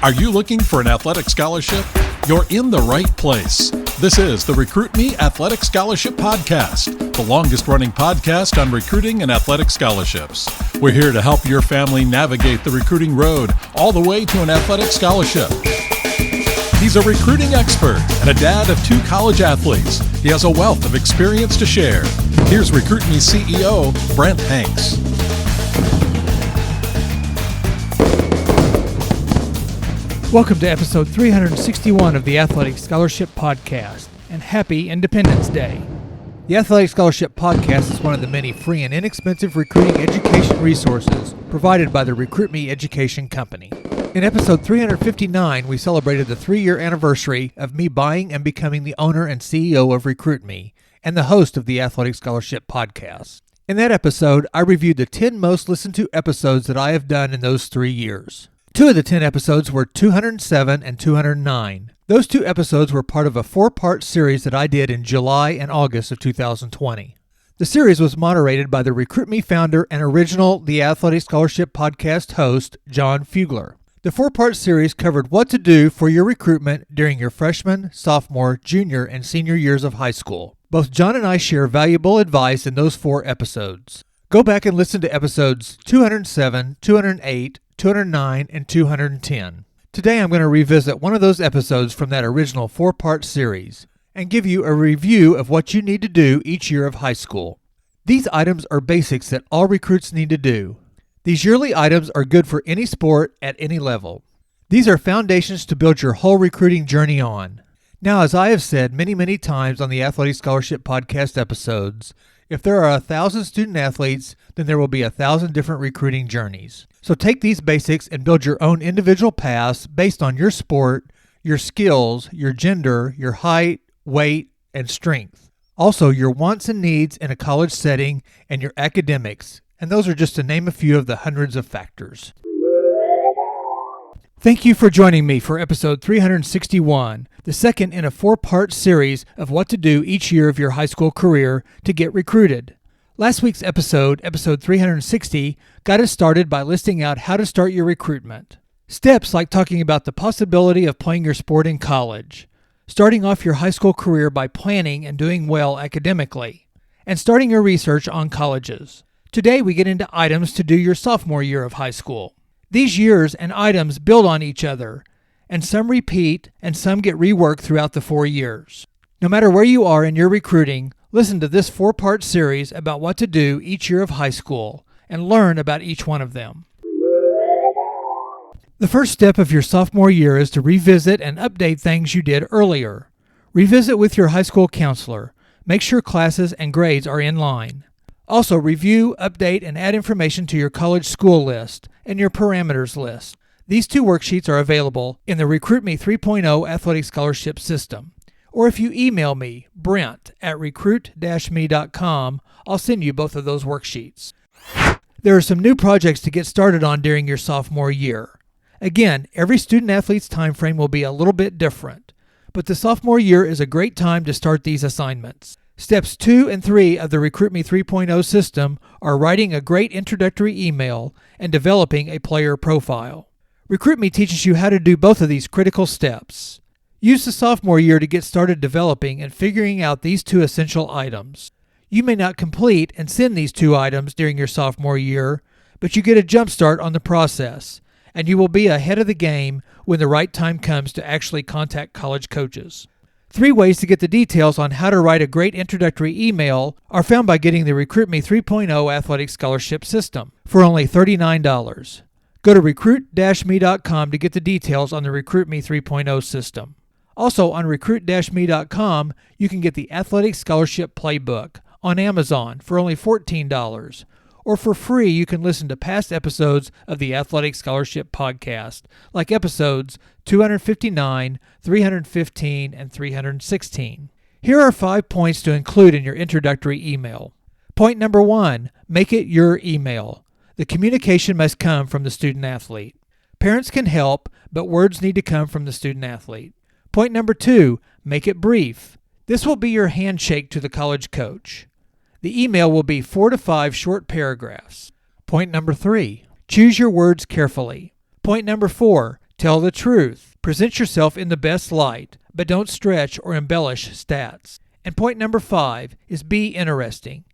Are you looking for an athletic scholarship? You're in the right place. This is the Recruit Me Athletic Scholarship Podcast, the longest-running podcast on recruiting and athletic scholarships. We're here to help your family navigate the recruiting road all the way to an athletic scholarship. He's a recruiting expert and a dad of 2 college athletes. He has a wealth of experience to share. Here's Recruit Me CEO, Brent Hanks. Welcome to episode 361 of the Athletic Scholarship Podcast, and happy Independence Day. The Athletic Scholarship Podcast is one of the many free and inexpensive recruiting education resources provided by the Recruit Me Education Company. In episode 359, we celebrated the 3-year anniversary of me buying and becoming the owner and CEO of Recruit Me and the host of the Athletic Scholarship Podcast. In that episode, I reviewed the 10 most listened to episodes that I have done in those 3 years. 2 of the 10 episodes were 207 and 209. Those 2 episodes were part of a 4-part series that I did in July and August of 2020. The series was moderated by the Recruit Me founder and original The Athletic Scholarship Podcast host, John Fugler. The 4-part series covered what to do for your recruitment during your freshman, sophomore, junior, and senior years of high school. Both John and I share valuable advice in those 4 episodes. Go back and listen to episodes 207, 208, 209, and 210. Today I'm going to revisit one of those episodes from that original 4-part series and give you a review of what you need to do each year of high school. These items are basics that all recruits need to do. These yearly items are good for any sport at any level. These are foundations to build your whole recruiting journey on. Now, as I have said many times on the Athletic Scholarship Podcast episodes, if there are 1,000 student athletes, then there will be 1,000 different recruiting journeys. So take these basics and build your own individual paths based on your sport, your skills, your gender, your height, weight, and strength. Also, your wants and needs in a college setting and your academics. And those are just to name a few of the hundreds of factors. Thank you for joining me for episode 361, the second in a 4-part series of what to do each year of your high school career to get recruited. Last week's episode 360, got us started by listing out how to start your recruitment. Steps like talking about the possibility of playing your sport in college, starting off your high school career by planning and doing well academically, and starting your research on colleges. Today we get into items to do your sophomore year of high school. These years and items build on each other, and some repeat and some get reworked throughout the 4 years. No matter where you are in your recruiting, listen to this 4-part series about what to do each year of high school and learn about each one of them. The first step of your sophomore year is to revisit and update things you did earlier. Revisit with your high school counselor. Make sure classes and grades are in line. Also, review, update, and add information to your college school list and your parameters list. These 2 worksheets are available in the Recruit Me 3.0 Athletic Scholarship System. Or if you email me, brent@recruit-me.com, I'll send you both of those worksheets. There are some new projects to get started on during your sophomore year. Again, every student athlete's time frame will be a little bit different, but the sophomore year is a great time to start these assignments. Steps 2 and 3 of the Recruit Me 3.0 system are writing a great introductory email and developing a player profile. Recruit Me teaches you how to do both of these critical steps. Use the sophomore year to get started developing and figuring out these 2 essential items. You may not complete and send these 2 items during your sophomore year, but you get a jump start on the process, and you will be ahead of the game when the right time comes to actually contact college coaches. 3 ways to get the details on how to write a great introductory email are found by getting the Recruit Me 3.0 Athletic Scholarship System for only $39. Go to recruit-me.com to get the details on the Recruit Me 3.0 system. Also, on recruit-me.com, you can get the Athletic Scholarship Playbook on Amazon for only $14. Or for free, you can listen to past episodes of the Athletic Scholarship Podcast, like episodes 259, 315, and 316. Here are 5 points to include in your introductory email. Point number 1, make it your email. The communication must come from the student athlete. Parents can help, but words need to come from the student athlete. Point number 2, make it brief. This will be your handshake to the college coach. The email will be 4 to 5 short paragraphs. Point number 3, choose your words carefully. Point number 4, Tell the truth. Present yourself in the best light, but don't stretch or embellish stats. And point number 5 is be interesting.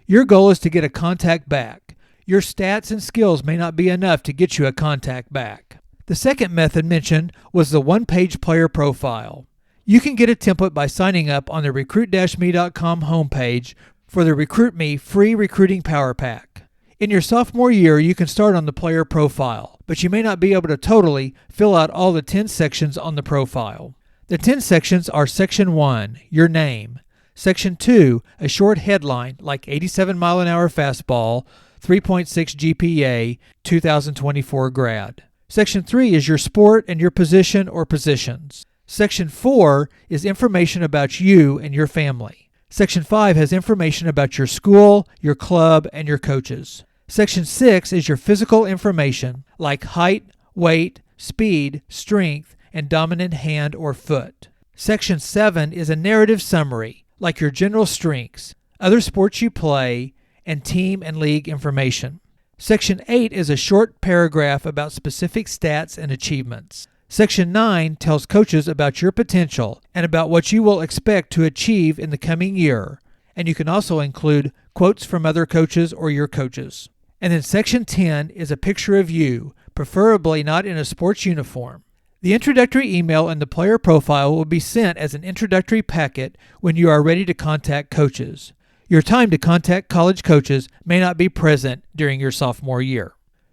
Your goal is to get a contact back. Your stats and skills may not be enough to get you a contact back. The second method mentioned was the one-page player profile. You can get a template by signing up on the recruit-me.com homepage for the Recruit Me free recruiting power pack. In your sophomore year, you can start on the player profile, but you may not be able to totally fill out all the 10 sections on the profile. The 10 sections are Section 1, your name. Section 2, a short headline like 87-mile-an-hour fastball, 3.6 GPA, 2024 grad. Section 3 is your sport and your position or positions. Section 4 is information about you and your family. Section 5 has information about your school, your club, and your coaches. Section 6 is your physical information like height, weight, speed, strength, and dominant hand or foot. Section 7 is a narrative summary like your general strengths, other sports you play, and team and league information. Section 8 is a short paragraph about specific stats and achievements. Section 9 tells coaches about your potential and about what you will expect to achieve in the coming year, and you can also include quotes from other coaches or your coaches. And then Section 10 is a picture of you, preferably not in a sports uniform. The introductory email and the player profile will be sent as an introductory packet when you are ready to contact coaches. Your time to contact college coaches may not be present during your sophomore year.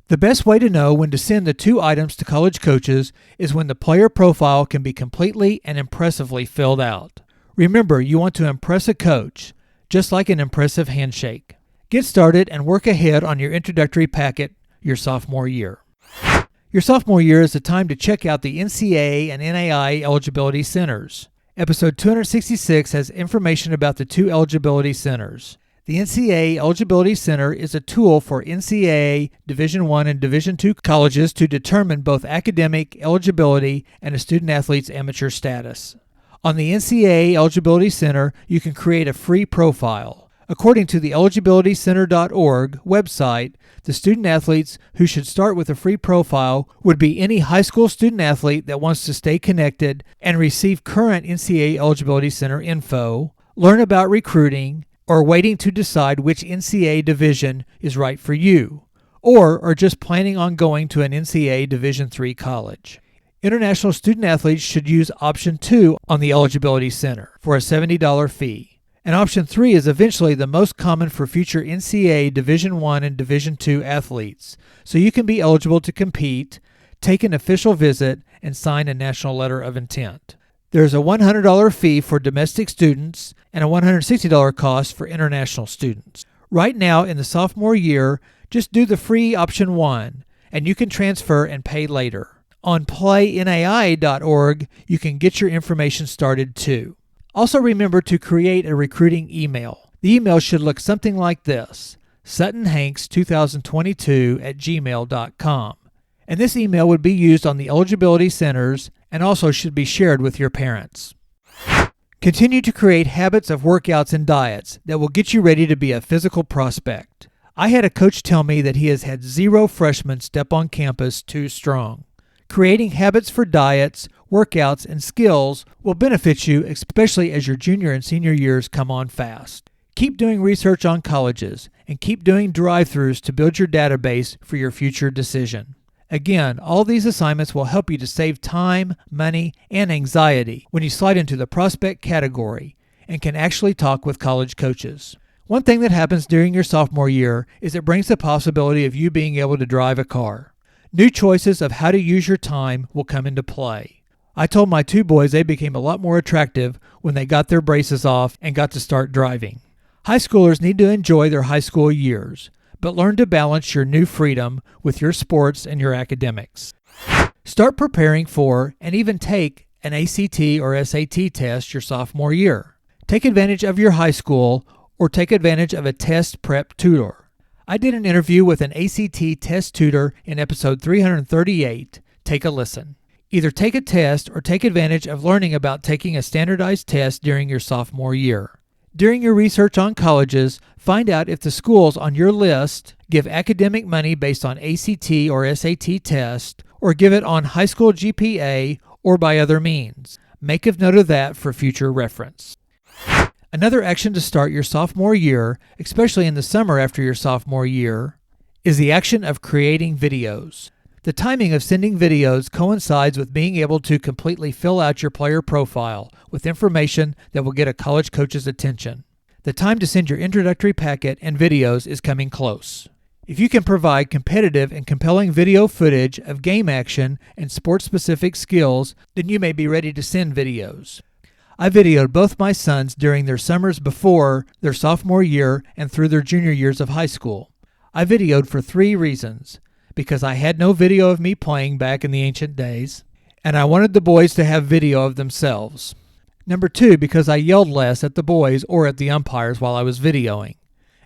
The best way to know when to send the 2 items to college coaches is when the player profile can be completely and impressively filled out. Remember, you want to impress a coach, just like an impressive handshake. Get started and work ahead on your introductory packet your sophomore year. Your sophomore year is the time to check out the NCAA and NAIA eligibility centers. Episode 266 has information about the 2 eligibility centers. The NCAA Eligibility Center is a tool for NCAA Division I and Division II colleges to determine both academic eligibility and a student-athlete's amateur status. On the NCAA Eligibility Center, you can create a free profile. According to the eligibilitycenter.org website, the student-athletes who should start with a free profile would be any high school student-athlete that wants to stay connected and receive current NCAA Eligibility Center info, learn about recruiting, or waiting to decide which NCAA division is right for you, or are just planning on going to an NCAA Division III college. International student-athletes should use Option 2 on the Eligibility Center for a $70 fee. And Option 3 is eventually the most common for future NCAA Division I and Division II athletes, so you can be eligible to compete, take an official visit, and sign a national letter of intent. There's a $100 fee for domestic students and a $160 cost for international students. Right now in the sophomore year, just do the free Option 1, and you can transfer and pay later. On playnai.org, you can get your information started too. Also remember to create a recruiting email. The email should look something like this: suttonhanks2022@gmail.com. And this email would be used on the eligibility centers and also should be shared with your parents. Continue to create habits of workouts and diets that will get you ready to be a physical prospect. I had a coach tell me that he has had 0 freshmen step on campus too strong. Creating habits for diets, workouts, and skills will benefit you, especially as your junior and senior years come on fast. Keep doing research on colleges and keep doing drive-thrus to build your database for your future decision. Again, all these assignments will help you to save time, money, and anxiety when you slide into the prospect category and can actually talk with college coaches. One thing that happens during your sophomore year is it brings the possibility of you being able to drive a car. New choices of how to use your time will come into play. I told my 2 boys they became a lot more attractive when they got their braces off and got to start driving. High schoolers need to enjoy their high school years, but learn to balance your new freedom with your sports and your academics. Start preparing for and even take an ACT or SAT test your sophomore year. Take advantage of your high school or take advantage of a test prep tutor. I did an interview with an ACT test tutor in episode 338. Take a listen. Either take a test or take advantage of learning about taking a standardized test during your sophomore year. During your research on colleges, find out if the schools on your list give academic money based on ACT or SAT test or give it on high school GPA or by other means. Make a note of that for future reference. Another action to start your sophomore year, especially in the summer after your sophomore year, is the action of creating videos. The timing of sending videos coincides with being able to completely fill out your player profile with information that will get a college coach's attention. The time to send your introductory packet and videos is coming close. If you can provide competitive and compelling video footage of game action and sports-specific skills, then you may be ready to send videos. I videoed both my sons during their summers before their sophomore year and through their junior years of high school. I videoed for 3 reasons: because I had no video of me playing back in the ancient days, and I wanted the boys to have video of themselves. Number 2, because I yelled less at the boys or at the umpires while I was videoing.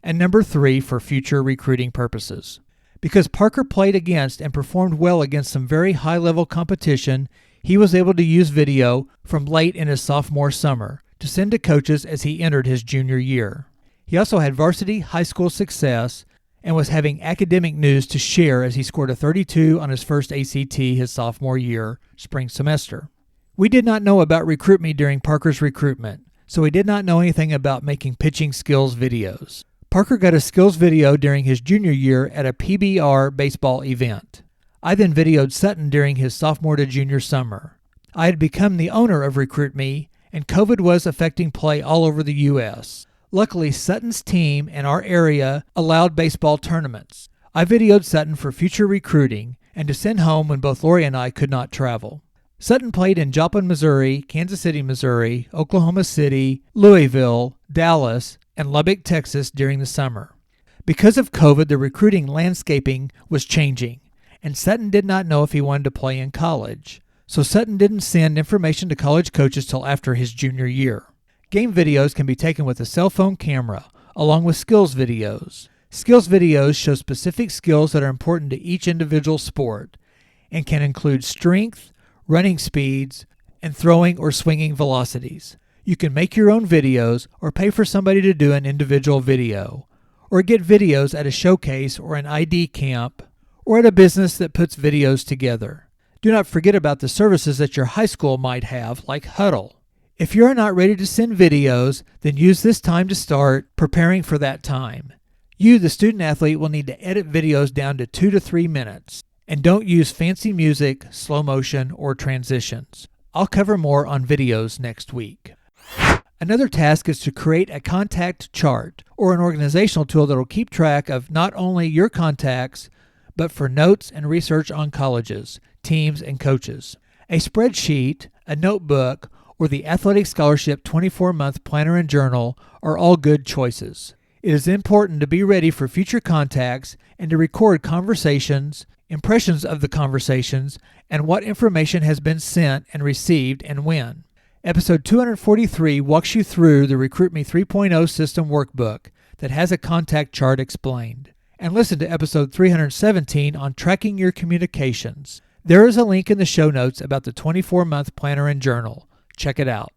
And number 3, for future recruiting purposes. Because Parker played against and performed well against some very high-level competition, he was able to use video from late in his sophomore summer to send to coaches as he entered his junior year. He also had varsity high school success and was having academic news to share as he scored a 32 on his first ACT his sophomore year, spring semester. We did not know about Recruit Me during Parker's recruitment, so we did not know anything about making pitching skills videos. Parker got a skills video during his junior year at a PBR baseball event. I then videoed Sutton during his sophomore to junior summer. I had become the owner of Recruit Me, and COVID was affecting play all over the U.S. Luckily, Sutton's team and our area allowed baseball tournaments. I videoed Sutton for future recruiting and to send home when both Lori and I could not travel. Sutton played in Joplin, Missouri, Kansas City, Missouri, Oklahoma City, Louisville, Dallas, and Lubbock, Texas during the summer. Because of COVID, the recruiting landscaping was changing, and Sutton did not know if he wanted to play in college. So Sutton didn't send information to college coaches till after his junior year. Game videos can be taken with a cell phone camera, along with skills videos. Skills videos show specific skills that are important to each individual sport, and can include strength, running speeds, and throwing or swinging velocities. You can make your own videos or pay for somebody to do an individual video, or get videos at a showcase or an ID camp, or at a business that puts videos together. Do not forget about the services that your high school might have, like Huddle. If you are not ready to send videos, then use this time to start preparing for that time. You, the student athlete, will need to edit videos down to 2 to 3 minutes. And don't use fancy music, slow motion, or transitions. I'll cover more on videos next week. Another task is to create a contact chart or an organizational tool that will keep track of not only your contacts, but for notes and research on colleges, teams, and coaches. A spreadsheet, a notebook, or the Athletic Scholarship 24-month planner and journal are all good choices. It is important to be ready for future contacts and to record conversations, impressions of the conversations, and what information has been sent and received and when. Episode 243 walks you through the Recruit Me 3.0 system workbook that has a contact chart explained. And listen to episode 317 on tracking your communications. There is a link in the show notes about the 24-month planner and journal. Check it out.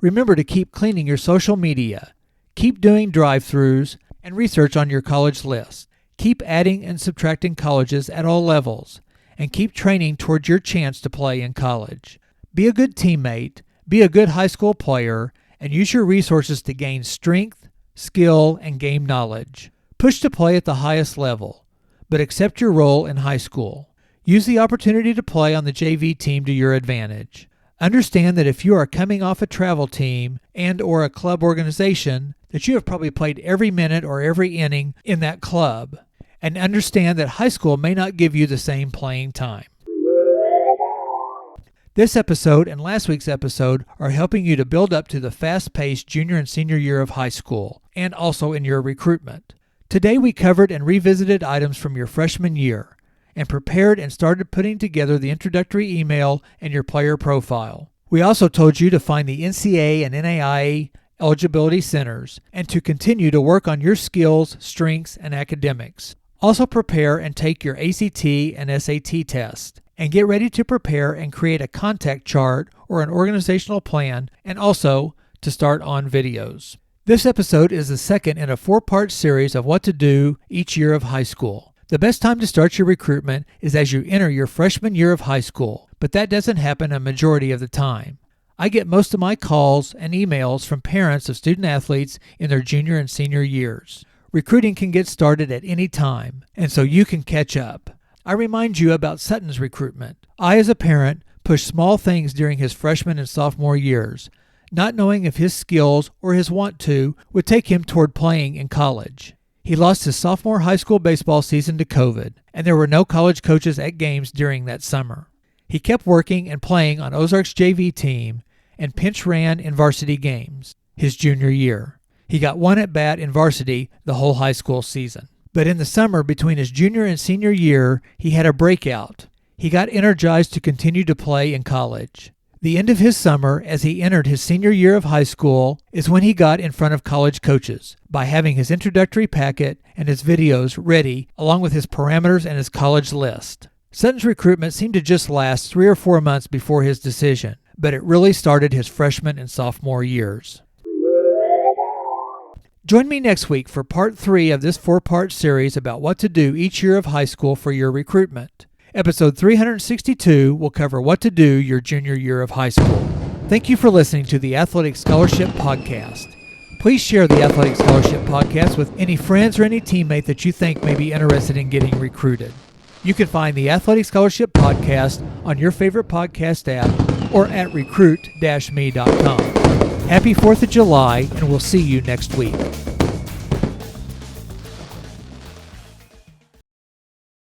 Remember to keep cleaning your social media. Keep doing drive-thrus and research on your college list. Keep adding and subtracting colleges at all levels, and keep training towards your chance to play in college. Be a good teammate, be a good high school player, and use your resources to gain strength, skill, and game knowledge. Push to play at the highest level, but accept your role in high school. Use the opportunity to play on the JV team to your advantage. Understand that if you are coming off a travel team and or a club organization, that you have probably played every minute or every inning in that club. And understand that high school may not give you the same playing time. This episode and last week's episode are helping you to build up to the fast-paced junior and senior year of high school, and also in your recruitment. Today we covered and revisited items from your freshman year, and prepared and started putting together the introductory email and your player profile. We also told you to find the NCAA and NAIA eligibility centers, and to continue to work on your skills, strengths, and academics. Also prepare and take your ACT and SAT test, and get ready to prepare and create a contact chart or an organizational plan, and also to start on videos. This episode is the second in a 4-part series of what to do each year of high school. The best time to start your recruitment is as you enter your freshman year of high school, but that doesn't happen a majority of the time. I get most of my calls and emails from parents of student athletes in their junior and senior years. Recruiting can get started at any time, and so you can catch up. I remind you about Sutton's recruitment. I, as a parent, pushed small things during his freshman and sophomore years, not knowing if his skills or his want to would take him toward playing in college. He lost his sophomore high school baseball season to COVID, and there were no college coaches at games during that summer. He kept working and playing on Ozark's JV team and pinch ran in varsity games his junior year. He got one at-bat in varsity the whole high school season. But in the summer between his junior and senior year, he had a breakout. He got energized to continue to play in college. The end of his summer, as he entered his senior year of high school, is when he got in front of college coaches by having his introductory packet and his videos ready, along with his parameters and his college list. Sutton's recruitment seemed to just last 3 or 4 months before his decision, but it really started his freshman and sophomore years. Join me next week for part 3 of this 4-part series about what to do each year of high school for your recruitment. Episode 362 will cover what to do your junior year of high school. Thank you for listening to the Athletic Scholarship Podcast. Please share the Athletic Scholarship Podcast with any friends or any teammate that you think may be interested in getting recruited. You can find the Athletic Scholarship Podcast on your favorite podcast app or at recruit-me.com. Happy 4th of July, and we'll see you next week.